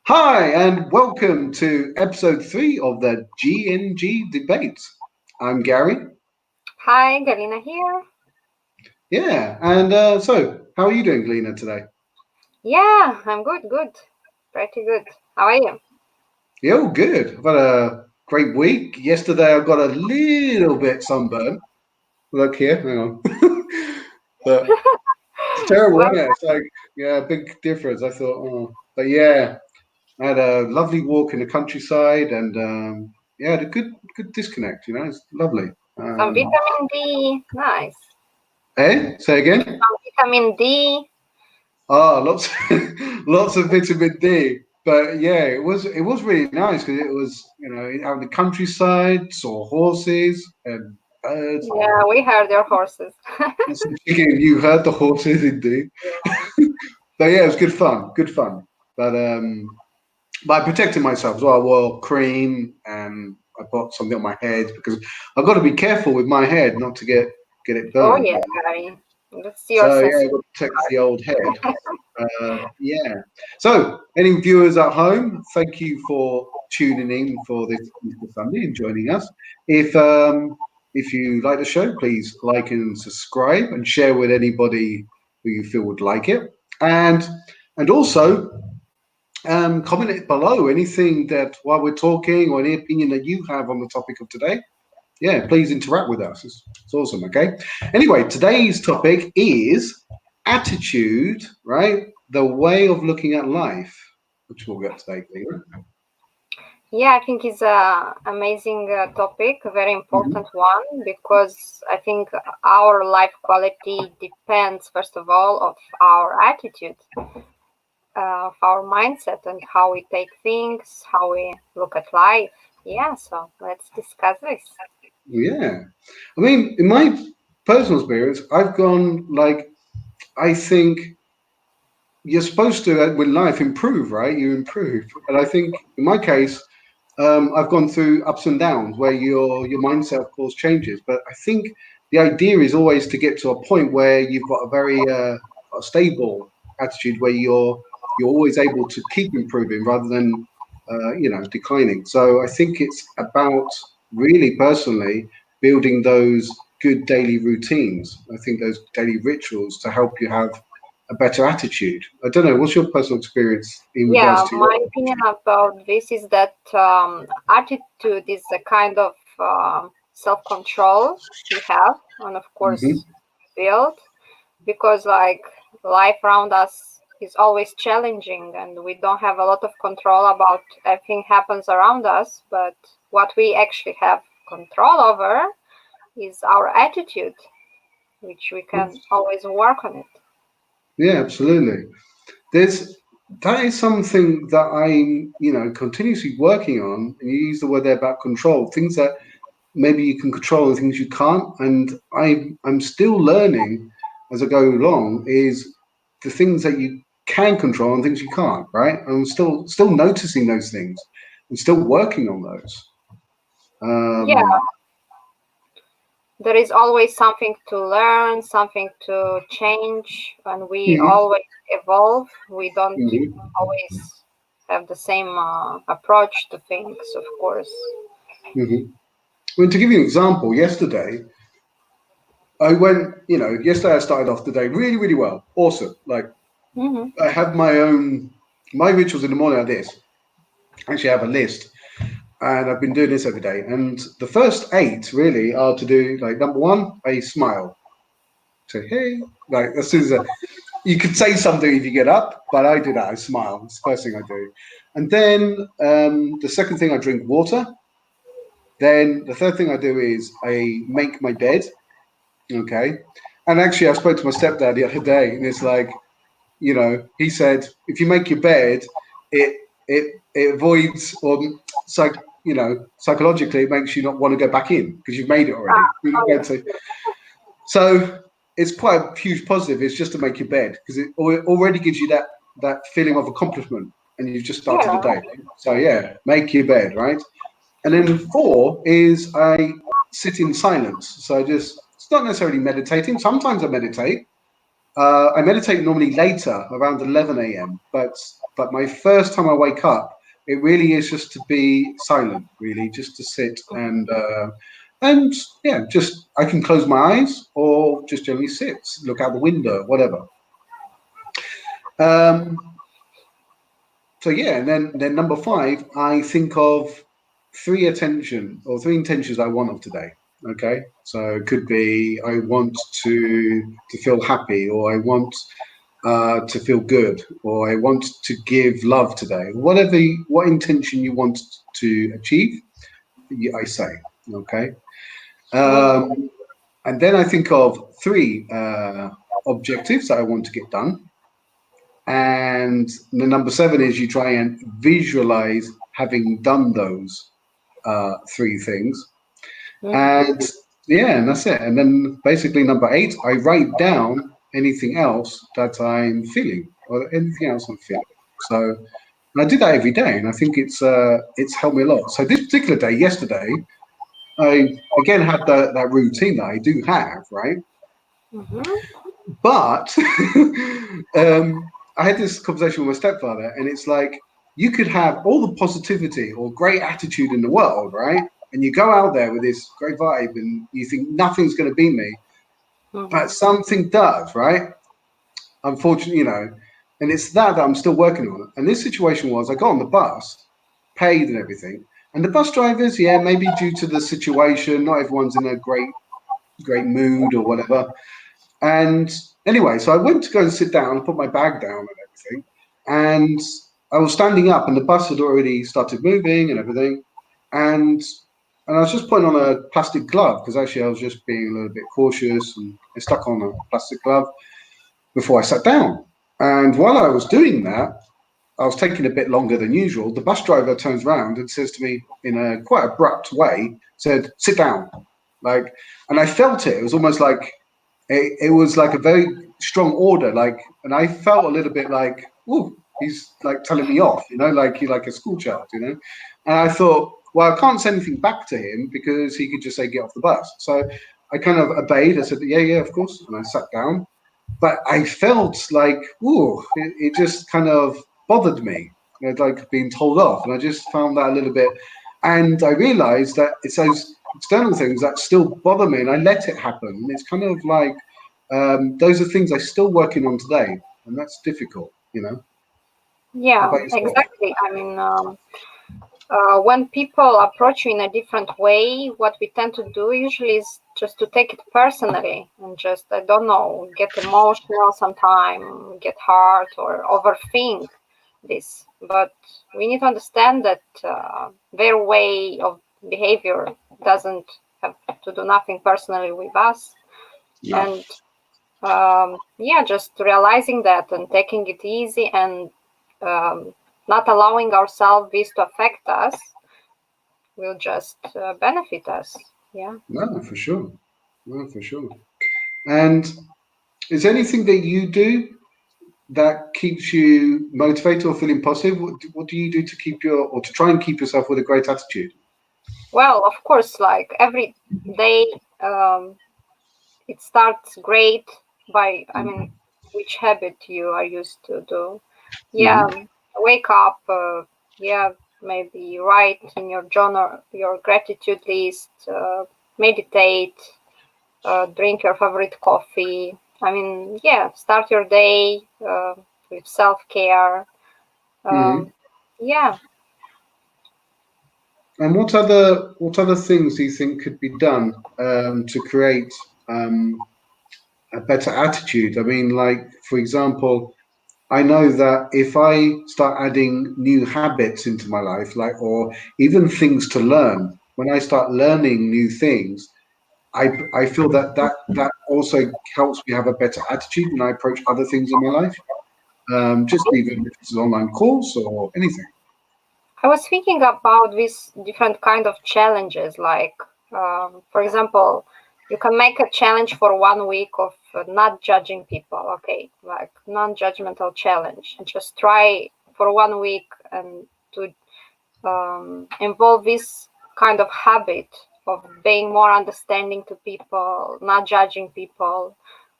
Hi, and welcome to episode 3 of the GNG Debates. I'm Gary. Hi, Galina here. Yeah, and so how are you doing, Lena, today? Yeah, I'm good. Pretty good. How are you? Yeah, all good. I've had a great week. Yesterday, I got a little bit sunburned. Look here, hang on. But it's terrible, Well, isn't it? It's like, yeah, big difference. I thought, oh, but yeah, I had a lovely walk in the countryside, and yeah, had a good disconnect. It's lovely. some Um, vitamin D. Nice. Say again. Some vitamin D. Lots, lots of vitamin D. But yeah, it was really nice because it was out in the countryside, saw horses and birds Yeah, we heard your horses. and some chicken. You heard the horses indeed. But yeah, it was good fun. But I protected myself as well. I wore cream and I put something on my head because I've got to be careful with my head not to get it Oh burned. yeah, Gary. Let's see your So yeah, sensitivity. it protects the old head. Yeah. So, any viewers at home, thank you for tuning in for this Easter Sunday and joining us. If you like the show, please like and subscribe and share with anybody who you feel would like it. And also comment it below anything that while we're talking or any opinion that you have on the topic of today. Yeah, please interact with us. It's awesome. Okay. Anyway, today's topic is attitude, right? The way of looking at life, which we'll get today, Cleveland. Yeah, I think it's a amazing topic, a very Hmm. important one because I think our life quality depends first of all of our attitude, of our mindset, and how we take things, how we look at life. Yeah, so let's discuss this. Yeah. I mean, in my personal experience, I've gone like, I think you're supposed to, with life, improve, right? You improve. And I think in my case, I've gone through ups and downs where your mindset, of course, changes. But I think the idea is always to get to a point where you've got a very a stable attitude where you're always able to keep improving rather than declining. So I think it's about really personally building those good daily routines. I think those daily rituals to help you have a better attitude. I don't know. What's your personal experience in regards Yeah, to your my opinion about this is that attitude is a kind of self-control we have, and of attitude? course, build because like life around us is always challenging, and we don't have a lot of control about everything happens around us. But what we actually have control over is our attitude, which we Hmm. can always work on it. Yeah, absolutely. There's that is something that I'm, continuously working on. And you use the word there about control, things that maybe you can control and things you can't. And I'm still learning as I go along is the things that you can control and things you can't, right? I'm still noticing those things and still working on those. Yeah, Um, there is always something to learn, something to change, and we mhm, always evolve. We don't mhm, always have the same approach to things, of course. mhm. Well, to give you an example, yesterday I went, yesterday I started off the day really, really well. Awesome. Like Hmm. I have my rituals in the morning are this. Actually, I have a list and I've been doing this every day. And the first eight really are to do like number one, I smile. Say, hey, like as soon as you could say something if you get up, but I do that. I smile. It's the first thing I do. And then the second thing, I drink water. Then the third thing I do is I make my bed. Okay. And actually, I spoke to my stepdad the other day, and it's like, he said if you make your bed, it it avoids or psychologically it makes you not want to go back in because you've made it Ah, already. You're not oh going yeah. to. So it's quite a huge positive. It's just to make your bed because it already gives you that feeling of accomplishment, and you've just started the Yeah. day. So yeah, make your bed, right? And then four is I sit in silence. So I just it's not necessarily meditating. Sometimes I meditate, I meditate normally later, around 11 a.m. But my first time I wake up, it really is just to be silent, really, just to sit and yeah, just I can close my eyes or just generally sit, look out the window, whatever. Um, so yeah, and then number five, I think of three intentions I want of today. Okay, so it could be I want to feel happy, or I want to feel good, or I want to give love today. What intention you want to achieve, I say. Okay, Mm. and then I think of three objectives that I want to get done. And the number seven is you try and visualize having done those three things. Mhm. And yeah, and that's it. And then basically number eight, I write down anything else that I'm feeling or anything else I'm feeling. So and I do that every day, and I think it's helped me a lot. So this particular day, yesterday, I again had that routine that I do have, right? Mhm. But I had this conversation with my stepfather, and it's like you could have all the positivity or great attitude in the world, right? And you go out there with this great vibe, and you think nothing's going to beat me, but Mhm. something does, right? Unfortunately, and it's that I'm still working on. And this situation was I got on the bus, paid and everything, and the bus drivers, yeah, maybe due to the situation, not everyone's in a great mood or whatever. And anyway, so I went to go and sit down, put my bag down and everything. And I was standing up, and the bus had already started moving and everything. And and I was just putting on a plastic glove because actually I was just being a little bit cautious, and I stuck on a plastic glove before I sat down. And while I was doing that, I was taking a bit longer than usual. The bus driver turns around and says to me in a quite abrupt way, said, "Sit down." Like, and I felt it. It was almost like it was like a very strong order, and I felt a little bit like, oh, he's like telling me off, like he's like a school child, and I thought, well, I can't say anything back to him because he could just say get off the bus. So I kind of obeyed. I said, yeah, of course, and I sat down. But I felt like, ooh, it just kind of bothered me, like being told off, and I just found that a little bit. And I realised that it's those external things that still bother me, and I let it happen. And it's kind of like those are things I'm still working on today, and that's difficult. How Yeah, about yourself? exactly. I mean, when people approach you in a different way, what we tend to do usually is just to take it personally and just, I don't know, get emotional sometime, get hurt or overthink this. But we need to understand that their way of behavior doesn't have to do nothing personally with us. No, And yeah, just realizing that and taking it easy and not allowing ourselves this to affect us will just benefit us. Yeah. no, for sure, no, for sure. And is there anything that you do that keeps you motivated or feeling positive? What do you do to keep or to try and keep yourself with a great attitude? Well, of course, like every day, it starts great by, I mean, which habit you are used to do. Yeah, Mm-hmm. wake up, yeah, maybe write in your journal your gratitude list, meditate, drink your favorite coffee. I mean, yeah, start your day with self care. Mm-hmm. Um, yeah, And what other things do you think could be done to create a better attitude? I mean, like for example, I know that if I start adding new habits into my life, like or even things to learn, when I start learning new things, I feel that also helps me have a better attitude when I approach other things in my life. Just even if it's an online course or anything. I was thinking about these different kind of challenges. Like, for example, you can make a challenge for 1 week of not judging people. Okay, like non-judgmental challenge, and just try for 1 week and to involve this kind of habit of being more understanding to people, not judging people,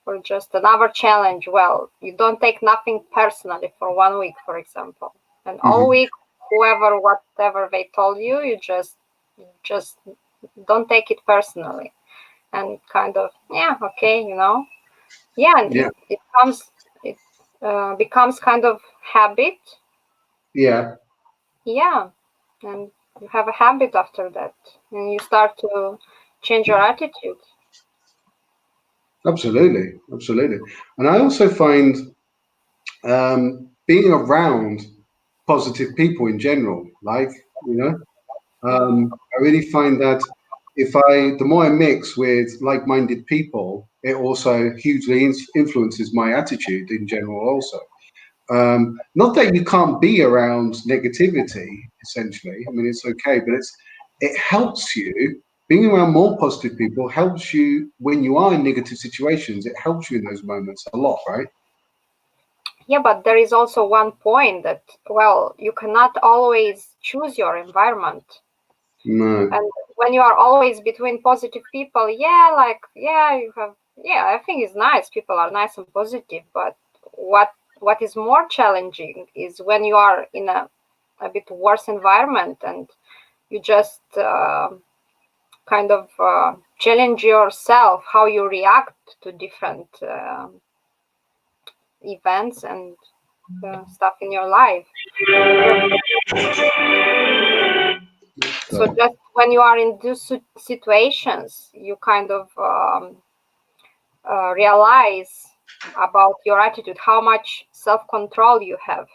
for just another challenge, well, you don't take nothing personally for 1 week, for example, and all week, whoever, whatever they told you, you just don't take it personally, and kind of, yeah, okay, yeah, and Yeah. it becomes kind of habit. Yeah. Yeah, and you have a habit after that, and you start to change your attitude. Absolutely. Absolutely. And I also find being around positive people in general, like, I really find that the more I mix with like-minded people, it also hugely influences my attitude in general also. Not that you can't be around negativity, essentially. I mean, it's okay, but it helps you. Being around more positive people helps you when you are in negative situations. It helps you in those moments a lot, right? Yeah, but there is also one point that, well, you cannot always choose your environment. No. And when you are always between positive people, yeah, like, yeah, I think it's nice. People are nice and positive, but what is more challenging is when you are in a bit worse environment, and you just kind of challenge yourself how you react to different events and stuff in your life. So So, just when you are in these situations, you kind of realize about your attitude, how much self-control you have.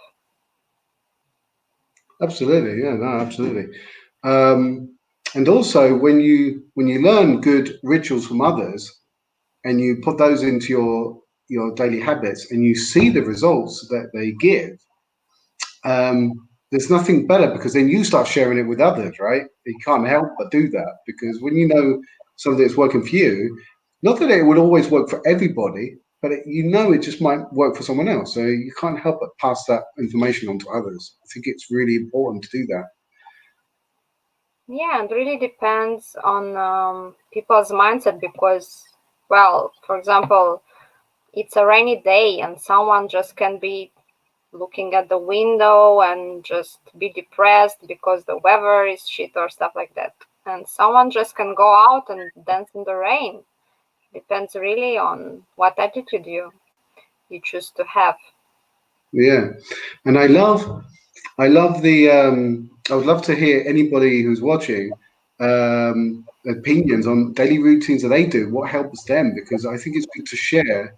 absolutely, yeah, no, absolutely. And also, when you learn good rituals from others and you put those into your daily habits and you see the results that they give, there's nothing better because then you start sharing it with others, right? You can't help but do that because when you know something that's working for you, not that it will always work for everybody, but it just might work for someone else. So you can't help but pass that information on to others. I think it's really important to do that. Yeah, and really depends on people's mindset because, well, for example, it's a rainy day and someone just can be looking at the window and just be depressed because the weather is shit or stuff like that. And someone just can go out and dance in the rain. Depends really on what attitude you choose to have. Yeah, and I love I would love to hear anybody who's watching opinions on daily routines that they do. What helps them? Because I think it's good to share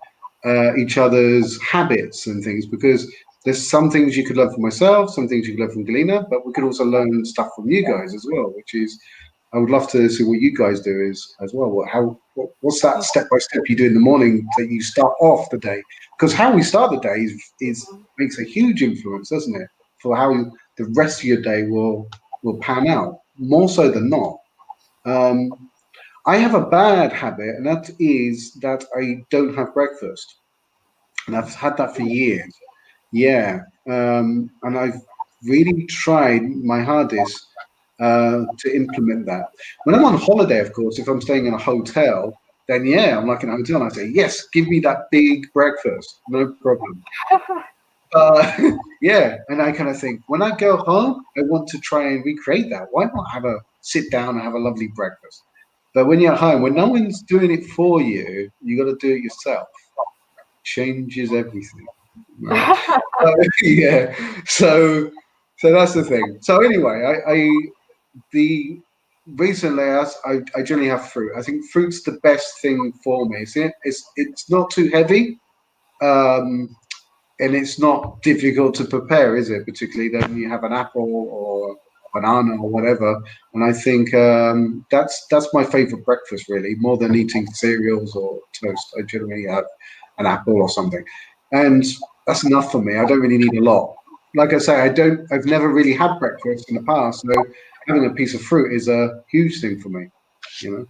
each other's habits and things. Because there's some things you could learn from myself, some things you could learn from Galina, but we could also learn stuff from you guys as well. Which is, I would love to see what you guys do as well. What's that step by step you do in the morning that you start off the day? Because how we start the day is makes a huge influence, doesn't it, for how the rest of your day will pan out, more so than not. Um, I have a bad habit, and that is that I don't have breakfast, and I've had that for years. Yeah, and I've really tried my hardest to implement that. When I'm on holiday, of course, if I'm staying in a hotel, then yeah, I'm like in a hotel, and I say, yes, give me that big breakfast, no problem. Yeah, and I kind of think when I go home, I want to try and recreate that. Why not have a sit down and have a lovely breakfast? But when you're at home, when no one's doing it for you, you got to do it yourself. Changes everything, right? Yeah. So that's the thing. So anyway, I the recently I generally have fruit. I think fruit's the best thing for me. It's not too heavy. Um, and it's not difficult to prepare, is it? Particularly then you have an apple or banana or whatever. And I think that's my favorite breakfast, really, more than eating cereals or toast. I generally have an apple or something, and that's enough for me. I don't really need a lot. Like I say, I've never really had breakfast in the past, so having a piece of fruit is a huge thing for me. You know,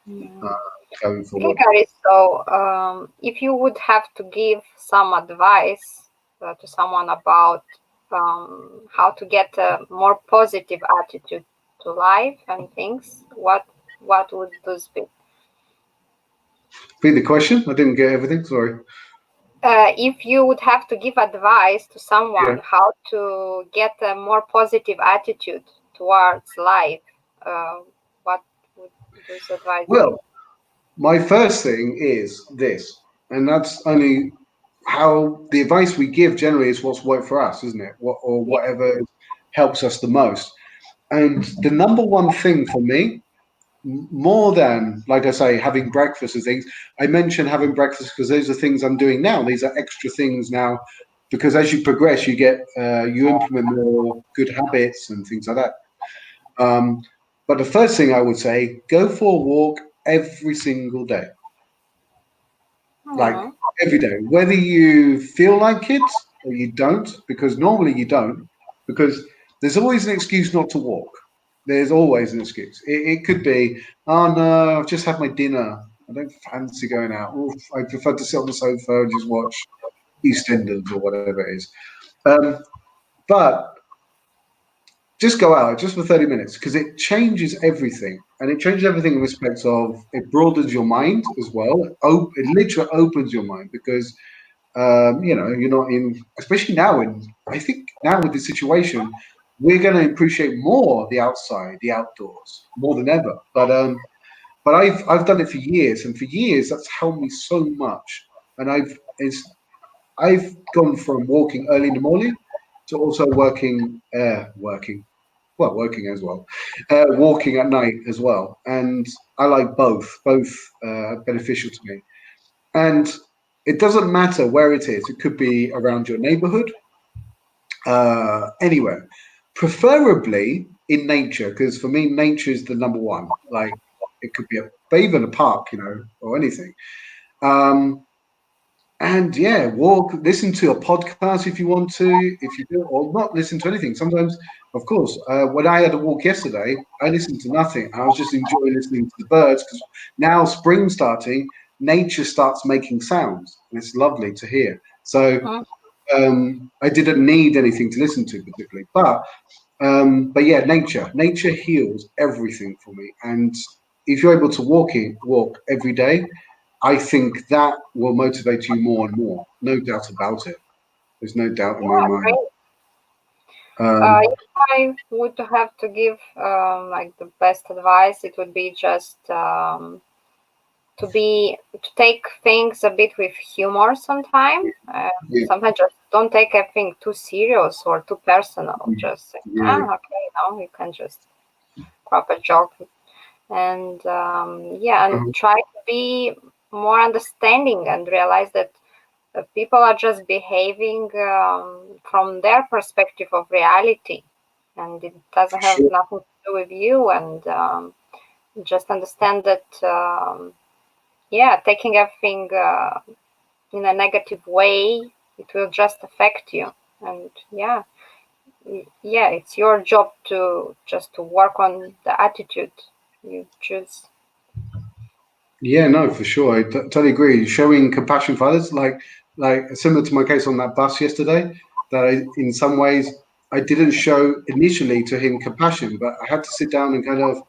Yeah. going Okay, forward. Gary, so if you would have to give some advice to someone about how to get a more positive attitude to life and things, what would those be? Repeat the question. I didn't get everything. Sorry. If you would have to give advice to someone Yeah. how to get a more positive attitude towards life, what would this advice be? Well, my first thing is this, and that's only how the advice we give generally is what's worked for us, isn't it? What or Yeah. whatever helps us the most. And the number one thing for me, more than, like I say, having breakfast and things, I mention having breakfast because those are things I'm doing now. These are extra things now, because as you progress, you implement more good habits and things like that. Um, but the first thing I would say, go for a walk every single day, like Mhm. every day, whether you feel like it or you don't, because normally you don't, because there's always an excuse not to walk. There's always an excuse. It could be, oh no, I've just had my dinner. I don't fancy going out. Oof, I prefer to sit on the sofa and just watch EastEnders or whatever it is. Um, but just go out just for 30 minutes because it changes everything. And it changes everything in respect of it broadens your mind as well. It literally opens your mind because you're not in, especially now. And I think now with this situation, we're going to appreciate more the outside, the outdoors, more than ever. But I've done it for years, and for years that's helped me so much. And I've gone from walking early in the morning to also working as well, walking at night as well. And I like both beneficial to me. And it doesn't matter where it is. It could be around your neighborhood, anywhere, preferably in nature, because for me, nature is the number one. Like it could be even a park, or anything. Um, and yeah, walk, listen to a podcast if you want to, if you do, or not listen to anything. Sometimes, of course, when I had a walk yesterday, I listened to nothing. I was just enjoying listening to the birds because now spring starting, nature starts making sounds, and it's lovely to hear. So Mhm. I didn't need anything to listen to particularly, but yeah, nature heals everything for me. And if you're able to walk every day, I think that will motivate you more and more. No doubt about it. There's no doubt in my Yeah, mind. great. Um, If I would have to give like the best advice, it would be just to take things a bit with humor sometime. yeah, Sometimes just don't take everything too serious or too personal. Just say, yeah, okay, you can just crack a joke and yeah, and um, try to be more understanding and realize that people are just behaving from their perspective of reality, and it doesn't have sure. nothing to do with you. And just understand that, yeah, taking everything in a negative way, it will just affect you. And yeah, yeah, it's your job to just to work on the attitude you choose. Yeah, no, for sure. I totally agree. Showing compassion for others, like similar to my case on that bus yesterday, that in some ways I didn't show initially to him compassion, but I had to sit down and kind of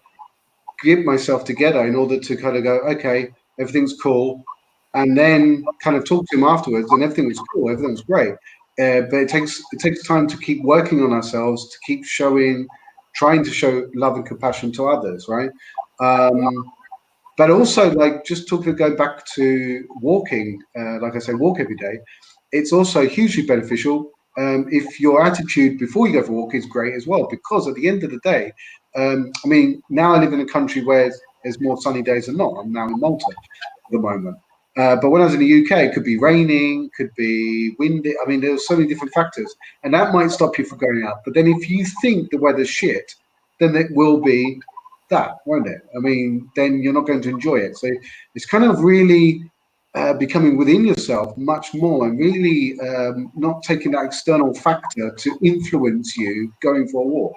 get myself together in order to kind of go, okay, everything's cool, and then kind of talk to him afterwards, and everything was cool, everything was great. But it takes time to keep working on ourselves, to keep trying to show love and compassion to others, right? Um, but also, like just talking, go back to walking, like I say, walk every day. It's also hugely beneficial if your attitude before you go for a walk is great as well, because at the end of the day, I mean, now I live in a country where there's more sunny days than not. I'm now in Malta at the moment. But when I was in the UK, it could be raining, could be windy. I mean, there's so many different factors, and that might stop you from going out. But then if you think the weather's shit, then it will be that, won't it? I mean, then you're not going to enjoy it. So it's kind of really becoming within yourself much more and really not taking that external factor to influence you going for a walk.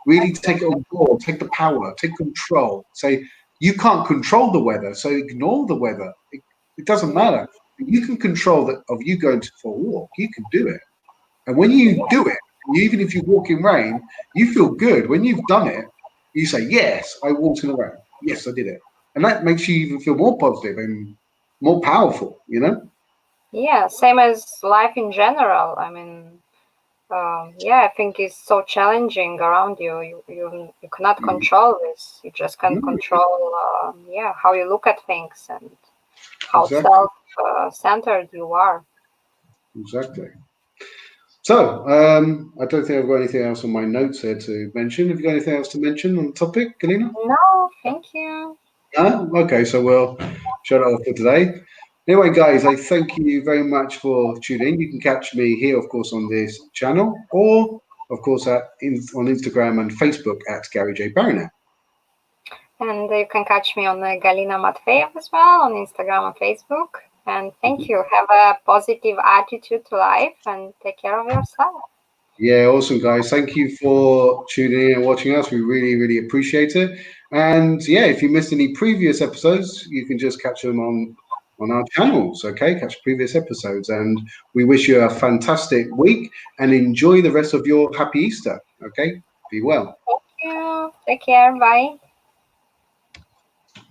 Really take it on board, take the power, take control. Say, you can't control the weather, so ignore the weather. It doesn't Yeah, matter. You can control that of you going for a walk. You can do it. And when you do it, even if you walk in rain, you feel good. When you've done it, you say, yes, I walked in the rain. Yes, I did it. and that makes you even feel more positive and more powerful, you know? Yeah, same as life in general. I mean, yeah, I think it's so challenging around you. You cannot Mm. control this. You just can No, control, yeah, how you look at things and how exactly, self-centered you are. exactly. So, I don't think I've got anything else on my notes here to mention. Have you got anything else to mention on the topic, Galina? No, thank you. No? Okay, so we'll shut it off for today. Anyway, guys, I thank you very much for tuning in. You can catch me here, of course, on this channel, or of course on Instagram and Facebook at Gary J. Baronet. And you can catch me on Galina Matveev as well on Instagram and Facebook. And thank you. Have a positive attitude to life and take care of yourself. Yeah, awesome, guys. Thank you for tuning in and watching us. We really, really appreciate it. And yeah, if you missed any previous episodes, you can just catch them on our channels. Okay, catch previous episodes. And we wish you a fantastic week and enjoy the rest of your happy Easter. Okay, be well. Thank you. Take care. Bye.